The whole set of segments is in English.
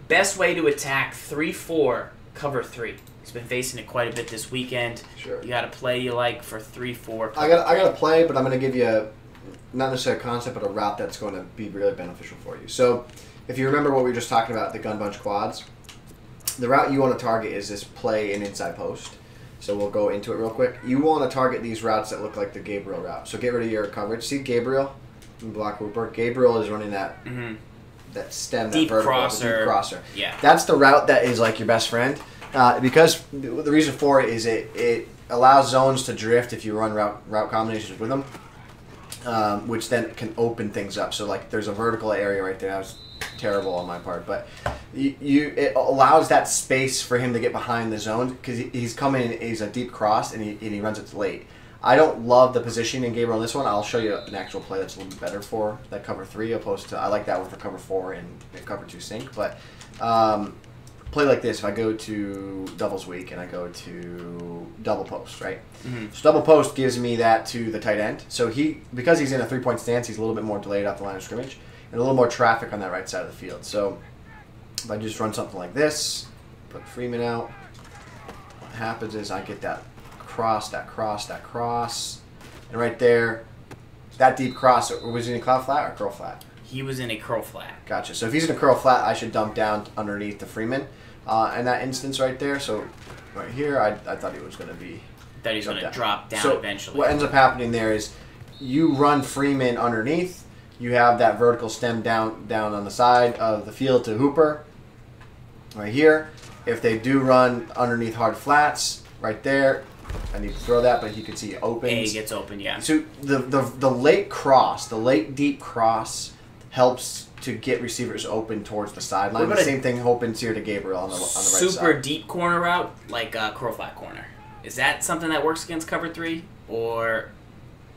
Best way to attack 3-4 cover 3. He's been facing it quite a bit this weekend. Sure. You got a play you like for 3-4. I got a play, but I'm going to give you not necessarily a concept, but a route that's going to be really beneficial for you. So, if you remember what we were just talking about, the gun bunch quads, the route you want to target is this play and inside post. So we'll go into it real quick. You want to target these routes that look like the Gabriel route. So get rid of your coverage. See Gabriel in Black Hooper? Gabriel is running that that stem, deep that vertical, crosser. deep crosser. Yeah. That's the route that is like your best friend. Because the reason for it is it allows zones to drift if you run route combinations with them, which then can open things up. So like there's a vertical area right there. That was terrible on my part, but it allows that space for him to get behind the zone because he's coming. He's a deep cross and he runs it late. I don't love the positioning in Gabriel on this one. I'll show you an actual play that's a little bit better for that cover 3 opposed to I like that one for cover 4 and cover 2 sync, but. Play like this, if I go to doubles weak and I go to double post, right? So double post gives me that to the tight end. So because he's in a 3-point stance, he's a little bit more delayed off the line of scrimmage and a little more traffic on that right side of the field. So if I just run something like this, put Freeman out, what happens is I get that cross, and right there, that deep cross, was he in a cloud flat or curl flat? He was in a curl flat. Gotcha. So if he's in a curl flat, I should dump down underneath the Freeman. In that instance right there, so right here, I thought he was going to be... That he's going to drop down so eventually. What ends up happening there is you run Freeman underneath. You have that vertical stem down on the side of the field to Hooper. Right here. If they do run underneath hard flats, right there, I need to throw that, but you can see it opens. A gets open, yeah. So the late cross, the late deep cross helps to get receivers open towards the sideline. The same thing opens here to Gabriel on the right side. Super deep corner route, like a curl flat corner. Is that something that works against cover 3, or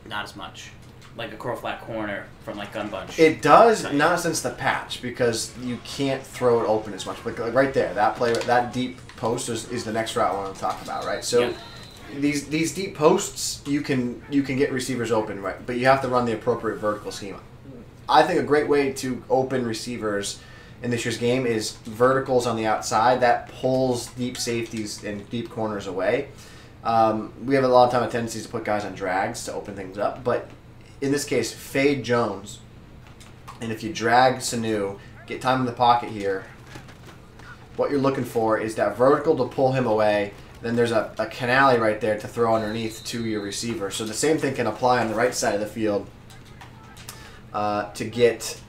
not as much? Like a curl flat corner from like gun bunch. It does, not since the patch, because you can't throw it open as much. But like right there, that deep post is the next route I want to talk about, right? So. Yeah. These deep posts you can get receivers open, right? But you have to run the appropriate vertical schema. I think a great way to open receivers in this year's game is verticals on the outside. That pulls deep safeties and deep corners away. We have a lot of time and tendencies to put guys on drags to open things up, but in this case, fade Jones, and if you drag Sanu, get time in the pocket here, what you're looking for is that vertical to pull him away. Then there's a canale right there to throw underneath to your receiver. So the same thing can apply on the right side of the field to get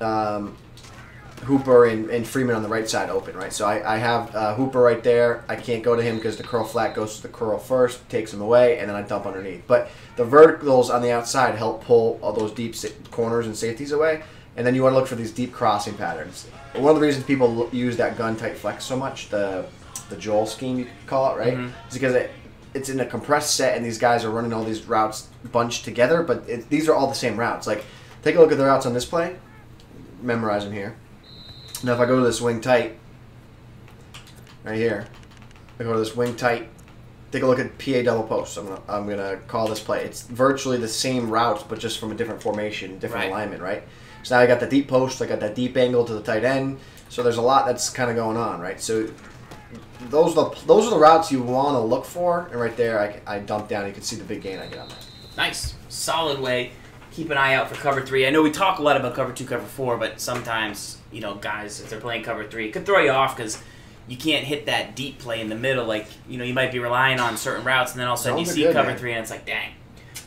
Hooper and Freeman on the right side open, right? So I have Hooper right there. I can't go to him because the curl flat goes to the curl first, takes him away, and then I dump underneath. But the verticals on the outside help pull all those deep corners and safeties away. And then you want to look for these deep crossing patterns. One of the reasons people use that gun tight flex so much, the Joel scheme, you could call it, right? It's because it's in a compressed set, and these guys are running all these routes bunched together, but these are all the same routes. Like, take a look at the routes on this play. Memorize them here. Now, if I go to this wing tight, right here, I go to this wing tight, take a look at PA double post. I'm gonna call this play. It's virtually the same route, but just from a different formation, different alignment, right? So now I got the deep post, I got that deep angle to the tight end, so there's a lot that's kind of going on, right? So those are the routes you want to look for, and right there I dump down. You can see the big gain I get on that. Nice. Solid way. Keep an eye out for cover 3. I know we talk a lot about cover 2, cover 4, but sometimes, you know, guys, if they're playing cover 3, it could throw you off because you can't hit that deep play in the middle. Like, you know, you might be relying on certain routes, and then all of a sudden you see cover 3, and it's like, dang.